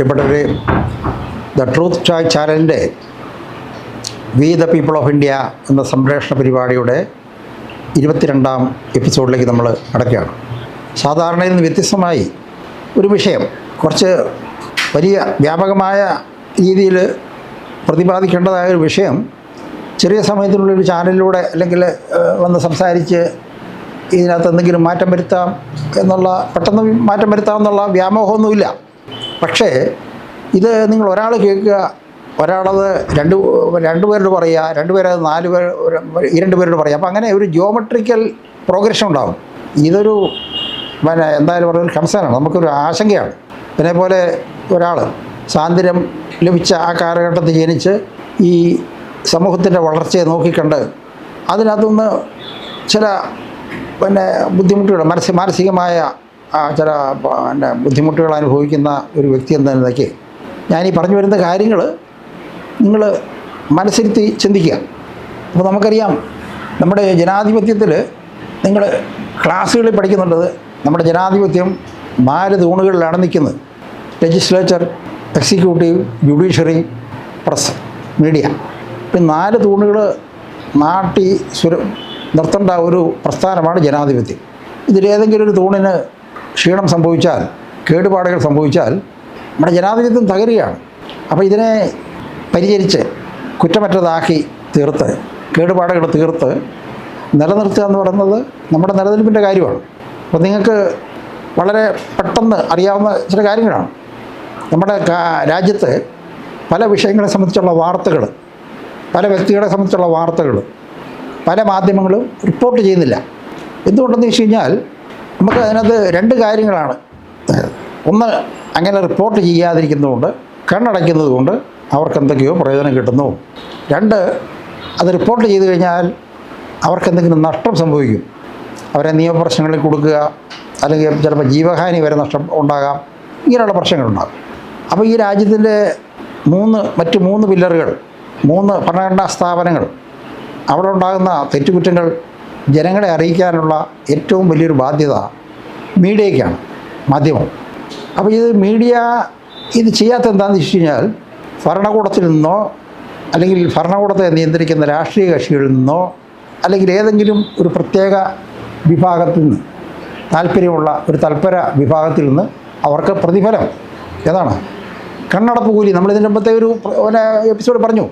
പ്രിയപ്പെട്ടവരെ, the truth choice ചാനലിൻ്റെ we the people of India എന്ന സംപ്രേഷണ പരിപാടിയുടെ 22ാം എപ്പിസോഡിലേക്ക് നമ്മൾ അടയ്ക്കുകയാണ്. സാധാരണയിൽ നിന്ന് വ്യത്യസ്തമായി ഒരു വിഷയം കുറച്ച് വലിയ വ്യാപകമായ രീതിയിൽ പ്രതിപാദിക്കേണ്ടതായ ഒരു വിഷയം ചെറിയ സമയത്തിനുള്ളൊരു ചാനലിലൂടെ അല്ലെങ്കിൽ വന്ന് സംസാരിച്ച് ഇതിനകത്ത് എന്തെങ്കിലും മാറ്റം വരുത്താം എന്നുള്ള പെട്ടെന്ന് മാറ്റം വരുത്താമെന്നുള്ള വ്യാമോഹമൊന്നുമില്ല. പക്ഷേ ഇത് നിങ്ങൾ ഒരാൾ കേൾക്കുക, ഒരാളത് രണ്ടുപേരോട് പറയുക, രണ്ടുപേരത് 4 പേർ 2 പേരോട് പറയുക. അപ്പോൾ അങ്ങനെ ഒരു ജിയോമെട്രിക്കൽ പ്രോഗ്രഷൻ ഉണ്ടാകും. ഇതൊരു എന്തായാലും പറഞ്ഞൊരു കൺസേണാണ്, നമുക്കൊരു ആശങ്കയാണ്. പിന്നെ പോലെ ഒരാൾ സ്വാതന്ത്ര്യം ലഭിച്ച ആ കാലഘട്ടത്തിൽ ജനിച്ച് ഈ സമൂഹത്തിൻ്റെ വളർച്ചയെ നോക്കിക്കണ്ട് അതിനകത്തുനിന്ന് ചില ബുദ്ധിമുട്ടുകൾ മാനസികമായ ചില ബുദ്ധിമുട്ടുകൾ അനുഭവിക്കുന്ന ഒരു വ്യക്തി എന്ന നിലയ്ക്ക് ഞാനീ പറഞ്ഞു വരുന്ന കാര്യങ്ങൾ നിങ്ങൾ മനസ്സിരുത്തി ചിന്തിക്കുക. അപ്പോൾ നമുക്കറിയാം, നമ്മുടെ ജനാധിപത്യത്തിൽ നിങ്ങൾ ക്ലാസ്സുകളിൽ പഠിക്കുന്നുണ്ടത് നമ്മുടെ ജനാധിപത്യം 4 തൂണുകളിലാണ് നിൽക്കുന്നത്: legislature, executive, judiciary, press, media. ഇപ്പം 4 തൂണുകൾ നാട്ടി നിർത്തേണ്ട ഒരു പ്രസ്ഥാനമാണ് ജനാധിപത്യം. ഇതിലേതെങ്കിലും ഒരു തൂണിന് ക്ഷീണം സംഭവിച്ചാൽ, കേടുപാടുകൾ സംഭവിച്ചാൽ നമ്മുടെ ജനാധിപത്യം തകരുകയാണ്. അപ്പോൾ ഇതിനെ പരിചരിച്ച് കുറ്റമറ്റതാക്കി തീർത്ത് കേടുപാടുകൾ തീർത്ത് നിലനിർത്തുക എന്ന് പറയുന്നത് നമ്മുടെ നിലനിൽപ്പിൻ്റെ കാര്യമാണ്. അപ്പോൾ നിങ്ങൾക്ക് വളരെ പെട്ടെന്ന് അറിയാവുന്ന ചില കാര്യങ്ങളാണ്. നമ്മുടെ രാജ്യത്ത് പല വിഷയങ്ങളെ സംബന്ധിച്ചുള്ള വാർത്തകൾ, പല വ്യക്തികളെ സംബന്ധിച്ചുള്ള വാർത്തകൾ പല മാധ്യമങ്ങളും റിപ്പോർട്ട് ചെയ്യുന്നില്ല. എന്തുകൊണ്ടെന്ന് വെച്ച് കഴിഞ്ഞാൽ നമുക്ക് അതിനകത്ത് 2 കാര്യങ്ങളാണ്. ഒന്ന്, അങ്ങനെ റിപ്പോർട്ട് ചെയ്യാതിരിക്കുന്നതുകൊണ്ട്, കണ്ണടയ്ക്കുന്നത് കൊണ്ട് അവർക്ക് എന്തൊക്കെയോ പ്രയോജനം കിട്ടുന്നു. 2, അത് റിപ്പോർട്ട് ചെയ്തു കഴിഞ്ഞാൽ അവർക്കെന്തെങ്കിലും നഷ്ടം സംഭവിക്കും. അവരെ നിയമപ്രശ്നങ്ങളിൽ കൊടുക്കുക, അല്ലെങ്കിൽ ചിലപ്പോൾ ജീവഹാനി വരെ നഷ്ടം ഉണ്ടാകാം. ഇങ്ങനെയുള്ള പ്രശ്നങ്ങളുണ്ടാകും. അപ്പോൾ ഈ രാജ്യത്തിൻ്റെ മറ്റ് 3 പില്ലറുകൾ, 3 ഭരണഘടനാ സ്ഥാപനങ്ങൾ, അവിടെ ഉണ്ടാകുന്ന തെറ്റുകുറ്റങ്ങൾ ജനങ്ങളെ അറിയിക്കാനുള്ള ഏറ്റവും വലിയൊരു ബാധ്യത മീഡിയയ്ക്കാണ്, മാധ്യമം. അപ്പോൾ മീഡിയ ഇത് ചെയ്യാത്ത എന്താണെന്ന് വെച്ച് കഴിഞ്ഞാൽ, ഭരണകൂടത്തിൽ നിന്നോ അല്ലെങ്കിൽ ഭരണകൂടത്തെ നിയന്ത്രിക്കുന്ന രാഷ്ട്രീയ കക്ഷികളിൽ നിന്നോ അല്ലെങ്കിൽ ഏതെങ്കിലും ഒരു പ്രത്യേക വിഭാഗത്തിൽ നിന്ന്, താല്പര്യമുള്ള ഒരു തൽപര വിഭാഗത്തിൽ നിന്ന് അവർക്ക് പ്രതിഫലം ഏതാണ്? കണ്ണടപ്പ് കൂലി. നമ്മളിതിൻ്റെ മുമ്പത്തെ ഒരു എപ്പിസോഡ് പറഞ്ഞു.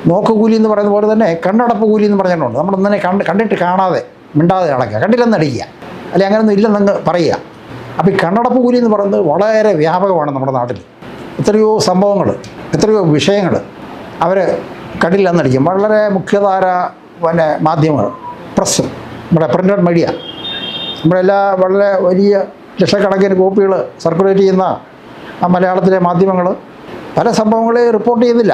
നോക്കുകൂലി എന്ന് പറയുന്ന പോലെ തന്നെ കണ്ണടപ്പ് കൂലി എന്ന് പറഞ്ഞിട്ടുണ്ട്. നമ്മളൊന്നിനെ കണ്ടിട്ട് കാണാതെ മിണ്ടാതെ അടയ്ക്കുക, കണ്ടില്ലെന്ന് അടിക്കുക, അല്ലെങ്കിൽ അങ്ങനെയൊന്നും ഇല്ലെന്നങ്ങ് പറയുക. അപ്പോൾ ഈ കണ്ണടപ്പ് കൂലി എന്ന് പറയുന്നത് വളരെ വ്യാപകമാണ് നമ്മുടെ നാട്ടിൽ. എത്രയോ സംഭവങ്ങൾ, എത്രയോ വിഷയങ്ങൾ അവർ കണ്ടില്ലെന്നടിക്കും. വളരെ മുഖ്യധാര മാധ്യമങ്ങൾ, പ്രസ്, നമ്മുടെ പ്രിൻ്റഡ് മീഡിയ, നമ്മളെല്ലാ വളരെ വലിയ ലക്ഷക്കണക്കിന് കോപ്പികൾ സർക്കുലേറ്റ് ചെയ്യുന്ന മലയാളത്തിലെ മാധ്യമങ്ങൾ പല സംഭവങ്ങളെ റിപ്പോർട്ട് ചെയ്യുന്നില്ല.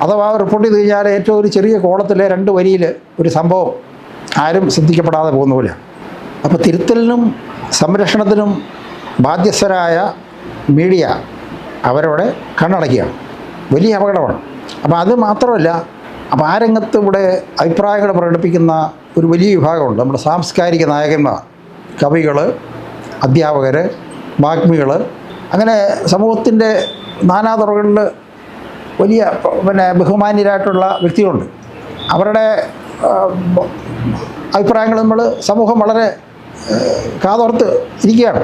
അഥവാ റിപ്പോർട്ട് ചെയ്ത് കഴിഞ്ഞാൽ ഏറ്റവും ഒരു ചെറിയ കോളത്തിലെ 2 വരിയിൽ ഒരു സംഭവം ആരും ശ്രദ്ധിക്കപ്പെടാതെ പോകുന്ന പോലെ. അപ്പോൾ തിരുത്തലിനും സംരക്ഷണത്തിനും ബാധ്യസ്ഥരായ മീഡിയ അവരവിടെ കണ്ണടക്കുകയാണ്. വലിയ അപകടമാണ്. അപ്പോൾ അത് മാത്രമല്ല, അപ്പോൾ ആ രംഗത്ത് ഇവിടെ അഭിപ്രായങ്ങൾ പ്രകടിപ്പിക്കുന്ന ഒരു വലിയ വിഭാഗമുണ്ട്. നമ്മുടെ സാംസ്കാരിക നായകന്മാർ, കവികൾ, അധ്യാപകർ, വാഗ്മികൾ, അങ്ങനെ സമൂഹത്തിൻ്റെ നാനാതുറകളിൽ വലിയ ബഹുമാന്യരായിട്ടുള്ള വ്യക്തികളുണ്ട്. അവരുടെ അഭിപ്രായങ്ങൾ സമൂഹം വളരെ കാതോർത്ത് ഇരിക്കുകയാണ്.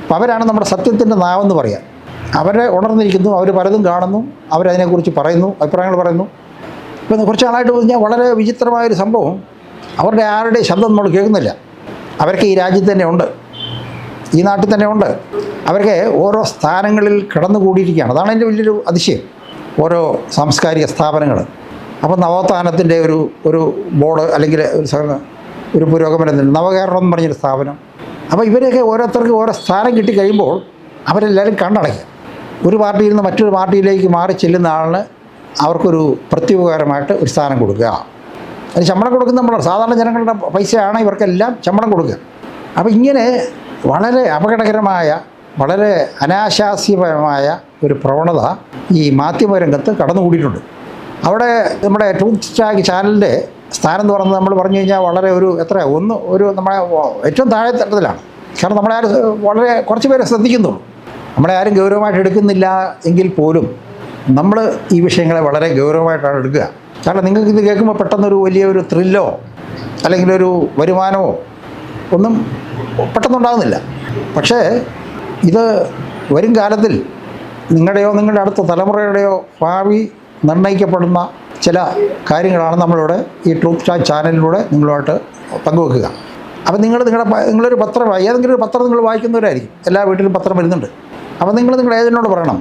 അപ്പോൾ അവരാണ് നമ്മുടെ സത്യത്തിൻ്റെ നാവെന്ന് പറയാം. അവരെ ഉണർന്നിരിക്കുന്നു, അവർ പലതും കാണുന്നു, അവരതിനെക്കുറിച്ച് പറയുന്നു, അഭിപ്രായങ്ങൾ പറയുന്നു. ഇപ്പം കുറച്ച് നാളായിട്ട് പറഞ്ഞാൽ വളരെ വിചിത്രമായൊരു സംഭവം, അവരുടെ ആരുടെയും ശബ്ദം നമ്മൾ കേൾക്കുന്നില്ല. അവർക്ക് ഈ രാജ്യത്ത് തന്നെ ഉണ്ട്, ഈ നാട്ടിൽ തന്നെ ഉണ്ട്. അവർക്ക് ഓരോ സ്ഥാനങ്ങളിൽ കടന്നുകൂടിയിരിക്കുകയാണ്. അതാണ് എൻ്റെ വലിയൊരു അതിശയം. ഓരോ സാംസ്കാരിക സ്ഥാപനങ്ങൾ. അപ്പോൾ നവോത്ഥാനത്തിൻ്റെ ഒരു ബോർഡ്, അല്ലെങ്കിൽ ഒരു പുരോഗമനത്തിൻ്റെ നവകേരളം എന്ന് പറഞ്ഞൊരു സ്ഥാപനം. അപ്പോൾ ഇവരെയൊക്കെ ഓരോരുത്തർക്ക് ഓരോ സ്ഥാനം കിട്ടിക്കഴിയുമ്പോൾ അവരെല്ലാവരും കണ്ണടയ്ക്കുക. ഒരു പാർട്ടിയിൽ നിന്ന് മറ്റൊരു പാർട്ടിയിലേക്ക് മാറി ചെല്ലുന്ന ആളിന് അവർക്കൊരു പ്രത്യുപകാരമായിട്ട് ഒരു സ്ഥാനം കൊടുക്കുക. അതിന് ശമ്പളം കൊടുക്കുന്ന നമ്മൾ സാധാരണ ജനങ്ങളുടെ പൈസയാണ് ഇവർക്കെല്ലാം ശമ്പളം കൊടുക്കുക. അപ്പോൾ ഇങ്ങനെ വളരെ അപകടകരമായ, വളരെ അനാശാസ്യപരമായ ഒരു പ്രവണത ഈ മാധ്യമരംഗത്ത് കടന്നുകൂടിയിട്ടുണ്ട്. അവിടെ നമ്മുടെ ട്രൂത്ത് ചോയ്സ് ചാനലിൻ്റെ സ്ഥാനം എന്ന് പറയുന്നത് നമ്മൾ പറഞ്ഞു കഴിഞ്ഞാൽ വളരെ നമ്മുടെ ഏറ്റവും താഴെ തട്ടത്തിലാണ്. കാരണം നമ്മളെ വളരെ കുറച്ച് പേരെ ശ്രദ്ധിക്കുന്നുള്ളൂ. നമ്മളെ ആരും ഗൗരവമായിട്ട് എടുക്കുന്നില്ല എങ്കിൽ പോലും നമ്മൾ ഈ വിഷയങ്ങളെ വളരെ ഗൗരവമായിട്ടാണ് എടുക്കുക. കാരണം നിങ്ങൾക്ക് ഇത് കേൾക്കുമ്പോൾ പെട്ടെന്നൊരു വലിയൊരു ത്രില്ലോ അല്ലെങ്കിൽ ഒരു വരുമാനമോ ഒന്നും പെട്ടെന്നുണ്ടാകുന്നില്ല. പക്ഷേ ഇത് വരും കാലത്തിൽ നിങ്ങളുടെ അടുത്ത തലമുറയുടെയോ ഭാവി നിർണ്ണയിക്കപ്പെടുന്ന ചില കാര്യങ്ങളാണ് നമ്മളിവിടെ ഈ ട്രൂത്ത് ചാറ്റ് ചാനലിലൂടെ നിങ്ങളുമായിട്ട് പങ്കുവെക്കുക. അപ്പോൾ നിങ്ങളൊരു പത്രം, ഏതെങ്കിലും ഒരു പത്രം നിങ്ങൾ വായിക്കുന്നവരായിരിക്കും. എല്ലാ വീട്ടിലും പത്രം വരുന്നുണ്ട്. അപ്പോൾ നിങ്ങളുടെ ഏജൻറ്റിനോട് പറയണം,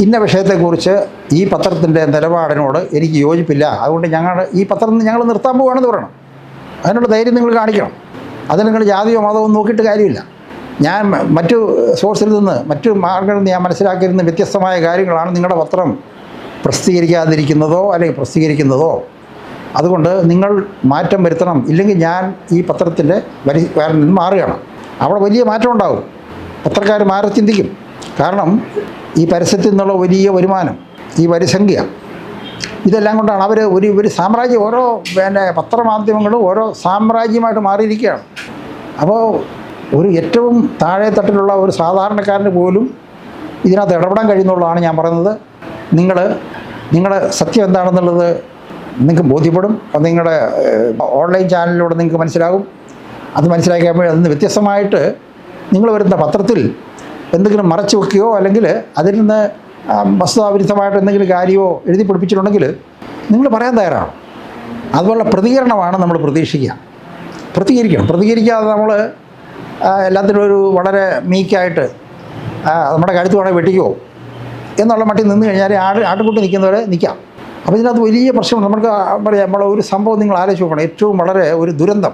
ഇന്ന വിഷയത്തെക്കുറിച്ച് ഈ പത്രത്തിൻ്റെ നിലപാടിനോട് എനിക്ക് യോജിപ്പില്ല, അതുകൊണ്ട് ഈ പത്രം ഞങ്ങൾ നിർത്താൻ പോവുകയാണെന്ന് പറയണം. അതിനുള്ള ധൈര്യം നിങ്ങൾ കാണിക്കണം. അതിന് നിങ്ങൾ ജാതിയോ മതമോ നോക്കിയിട്ട് കാര്യമില്ല. ഞാൻ മറ്റു സോഴ്സിൽ നിന്ന്, മറ്റു മാർഗങ്ങളിൽ നിന്ന് ഞാൻ മനസ്സിലാക്കിയിരുന്ന വ്യത്യസ്തമായ കാര്യങ്ങളാണ് നിങ്ങളുടെ പത്രം പ്രസിദ്ധീകരിക്കാതിരിക്കുന്നതോ അല്ലെങ്കിൽ പ്രസിദ്ധീകരിക്കുന്നതോ. അതുകൊണ്ട് നിങ്ങൾ മാറ്റം വരുത്തണം, ഇല്ലെങ്കിൽ ഞാൻ ഈ പത്രത്തിൻ്റെ വരിക്കാരിൽ നിന്ന് മാറുകയാണ്. അവിടെ വലിയ മാറ്റം ഉണ്ടാകും. പത്രക്കാർ മാറി ചിന്തിക്കും. കാരണം ഈ പരസ്യത്തിൽ നിന്നുള്ള വലിയ വരുമാനം, ഈ വരിസംഖ്യ, ഇതെല്ലാം കൊണ്ടാണ് അവർ ഒരു സാമ്രാജ്യം, ഓരോ പത്രമാധ്യമങ്ങളും ഓരോ സാമ്രാജ്യമായിട്ട് മാറിയിരിക്കുകയാണ്. അപ്പോൾ ഒരു ഏറ്റവും താഴെ തട്ടിലുള്ള ഒരു സാധാരണക്കാരന് പോലും ഇതിനകത്ത് ഇടപെടാൻ കഴിയുന്നുള്ളതാണ് ഞാൻ പറയുന്നത്. നിങ്ങളുടെ സത്യം എന്താണെന്നുള്ളത് നിങ്ങൾക്ക് ബോധ്യപ്പെടും. അത് നിങ്ങളുടെ ഓൺലൈൻ ചാനലിലൂടെ നിങ്ങൾക്ക് മനസ്സിലാകും. അത് മനസ്സിലാക്കിയപ്പോൾ അതിൽ നിന്ന് വ്യത്യസ്തമായിട്ട് നിങ്ങൾ വരുന്ന പത്രത്തിൽ എന്തെങ്കിലും മറച്ചു വെക്കുകയോ അല്ലെങ്കിൽ അതിൽ നിന്ന് വസ്തുതാവിരുദ്ധമായിട്ട് എന്തെങ്കിലും കാര്യമോ എഴുതി പിടിപ്പിച്ചിട്ടുണ്ടെങ്കിൽ നിങ്ങൾ പറയാൻ തയ്യാറാണ്. അതുപോലുള്ള പ്രതികരണമാണ് നമ്മൾ പ്രതീക്ഷിക്കുക. പ്രതികരിക്കാതെ നമ്മൾ എല്ലാത്തിനും ഒരു വളരെ മീക്കായിട്ട് നമ്മുടെ കഴുത്ത് വേണേൽ വെട്ടിക്കോ എന്നുള്ള മട്ടിൽ നിന്ന് കഴിഞ്ഞാൽ ആട്ടുകൂട്ടി നിൽക്കുന്നവരെ നിൽക്കാം. അപ്പോൾ ഇതിനകത്ത് വലിയ പ്രശ്നം നമുക്ക് പറയാം. നമ്മളെ ഒരു സംഭവം നിങ്ങൾ ആലോചിച്ച് നോക്കണം. ഏറ്റവും വളരെ ഒരു ദുരന്തം,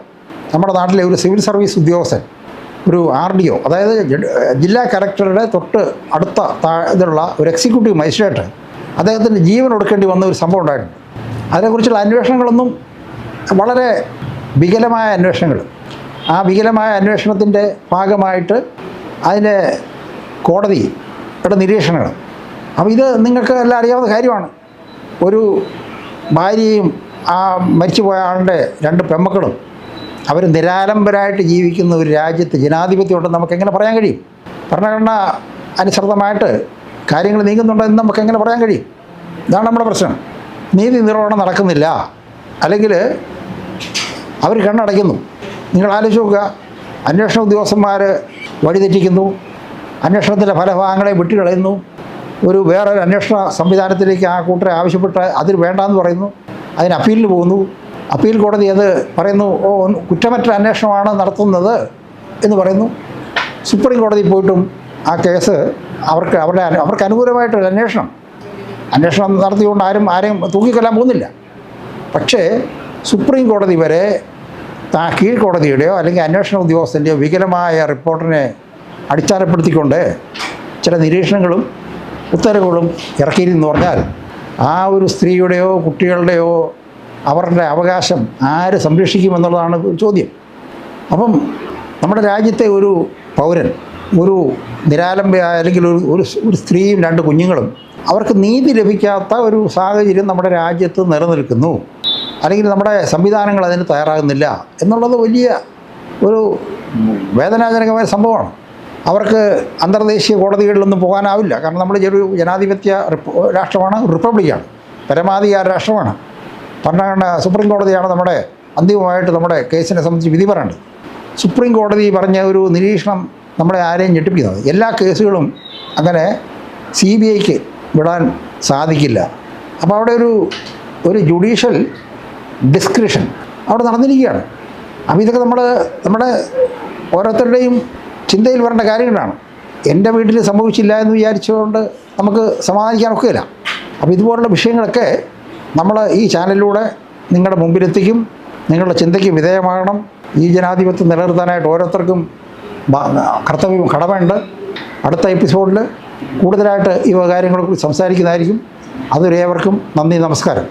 നമ്മുടെ നാട്ടിലെ ഒരു സിവിൽ സർവീസ് ഉദ്യോഗസ്ഥൻ, ഒരു RDO, അതായത് ജില്ലാ കലക്ടറുടെ തൊട്ട് അടുത്ത ഇതിലുള്ള ഒരു എക്സിക്യൂട്ടീവ് മജിസ്ട്രേറ്റ്, അദ്ദേഹത്തിൻ്റെ ജീവൻ ഒടുക്കേണ്ടി വന്ന ഒരു സംഭവം ഉണ്ടായിട്ടുണ്ട്. അതിനെക്കുറിച്ചുള്ള അന്വേഷണങ്ങളൊന്നും വളരെ വികലമായ അന്വേഷണങ്ങൾ. ആ വികലമായ അന്വേഷണത്തിൻ്റെ ഭാഗമായിട്ട് അതിൻ്റെ കോടതിയുടെ നിരീക്ഷണങ്ങൾ. അപ്പോൾ ഇത് നിങ്ങൾക്ക് എല്ലാം അറിയാവുന്ന കാര്യമാണ്. ഒരു ഭാര്യയും ആ മരിച്ചുപോയ ആളുടെ 2 പെൺമക്കളും അവർ നിരാലംബരായിട്ട് ജീവിക്കുന്ന ഒരു രാജ്യത്ത് ജനാധിപത്യം ഉണ്ടെന്ന് നമുക്കെങ്ങനെ പറയാൻ കഴിയും? ഭരണഘടന അനുസൃതമായിട്ട് കാര്യങ്ങൾ നീങ്ങുന്നുണ്ടെന്ന് നമുക്കെങ്ങനെ പറയാൻ കഴിയും? ഇതാണ് നമ്മുടെ പ്രശ്നം. നീതി നിർവഹണം നടക്കുന്നില്ല, അല്ലെങ്കിൽ അവർ കണ്ണടയ്ക്കുന്നു. നിങ്ങൾ ആലോചിച്ച് നോക്കുക. അന്വേഷണ ഉദ്യോഗസ്ഥന്മാർ വഴിതെറ്റിക്കുന്നു, അന്വേഷണത്തിൻ്റെ ഫലഭാഗങ്ങളെ വിട്ടുകളയുന്നു. വേറൊരു അന്വേഷണ സംവിധാനത്തിലേക്ക് ആ കൂട്ടരെ ആവശ്യപ്പെട്ട് അതിൽ വേണ്ടാന്ന് പറയുന്നു. അതിന് അപ്പീലിന് പോകുന്നു. അപ്പീൽ കോടതി അത് പറയുന്നു, കുറ്റമറ്റ അന്വേഷണമാണ് നടത്തുന്നത് എന്ന് പറയുന്നു. സുപ്രീം കോടതിയിൽ പോയിട്ടും ആ കേസ് അവർക്ക് അനുകൂലമായിട്ടൊരു അന്വേഷണം നടത്തിക്കൊണ്ട് ആരെയും തൂക്കിക്കൊല്ലാൻ പോകുന്നില്ല. പക്ഷേ സുപ്രീം കോടതി വരെ കീഴ്ക്കോടതിയുടെയോ അല്ലെങ്കിൽ അന്വേഷണ ഉദ്യോഗസ്ഥൻ്റെയോ വികലമായ റിപ്പോർട്ടിനെ അടിസ്ഥാനപ്പെടുത്തിക്കൊണ്ട് ചില നിരീക്ഷണങ്ങളും ഉത്തരവുകളും ഇറക്കിയിരുന്നെന്ന് പറഞ്ഞാൽ ആ ഒരു സ്ത്രീയുടെയോ കുട്ടികളുടെയോ അവരുടെ അവകാശം ആര് സംരക്ഷിക്കുമെന്നുള്ളതാണ് ചോദ്യം. അപ്പം നമ്മുടെ രാജ്യത്തെ ഒരു പൗരൻ, ഒരു നിരാലംബയായ അല്ലെങ്കിൽ ഒരു സ്ത്രീയും 2 കുഞ്ഞുങ്ങളും, അവർക്ക് നീതി ലഭിക്കാത്ത ഒരു സാഹചര്യം നമ്മുടെ രാജ്യത്ത് നിലനിൽക്കുന്നു, അല്ലെങ്കിൽ നമ്മുടെ സംവിധാനങ്ങൾ അതിന് തയ്യാറാകുന്നില്ല എന്നുള്ളത് വലിയ ഒരു വേദനാജനകമായ സംഭവമാണ്. അവർക്ക് അന്തർദേശീയ കോടതികളിലൊന്നും പോകാനാവില്ല. കാരണം നമ്മൾ ഒരു ജനാധിപത്യ രാഷ്ട്രമാണ്, റിപ്പബ്ലിക്കാണ്, പരമാധികാര രാഷ്ട്രമാണ്. ഭരണഘടന സുപ്രീം കോടതിയാണ് അന്തിമമായിട്ട് നമ്മുടെ കേസിനെ സംബന്ധിച്ച് വിധി പറയേണ്ടത്. സുപ്രീം കോടതി പറഞ്ഞ ഒരു നിരീക്ഷണം നമ്മളെ ആരെയും ഞെട്ടിപ്പിക്കുന്നത്. എല്ലാ കേസുകളും അങ്ങനെ CBIക്ക് വിടാൻ സാധിക്കില്ല. അപ്പോൾ അവിടെ ഒരു ജുഡീഷ്യൽ ഡിസ്ക്രിഷൻ അവിടെ നടന്നിരിക്കുകയാണ്. അപ്പോൾ ഇതൊക്കെ നമ്മുടെ ഓരോരുത്തരുടെയും ചിന്തയിൽ വരേണ്ട കാര്യങ്ങളാണ്. എൻ്റെ വീട്ടിൽ സംഭവിച്ചില്ല എന്ന് വിചാരിച്ചുകൊണ്ട് നമുക്ക് സമാധാനിക്കാനൊക്കെയില്ല. അപ്പോൾ ഇതുപോലുള്ള വിഷയങ്ങളൊക്കെ നമ്മൾ ഈ ചാനലിലൂടെ നിങ്ങളുടെ മുമ്പിലെത്തിക്കും. നിങ്ങളുടെ ചിന്തയ്ക്ക് വിധേയമാകണം. ഈ ജനാധിപത്യം നിലനിർത്താനായിട്ട് ഓരോരുത്തർക്കും കർത്തവ്യം, കടമയുണ്ട്. അടുത്ത എപ്പിസോഡിൽ കൂടുതലായിട്ട് ഈ കാര്യങ്ങളെക്കുറിച്ച് സംസാരിക്കുന്നതായിരിക്കും. അതുവരെ ഏവർക്കും നന്ദി, നമസ്കാരം.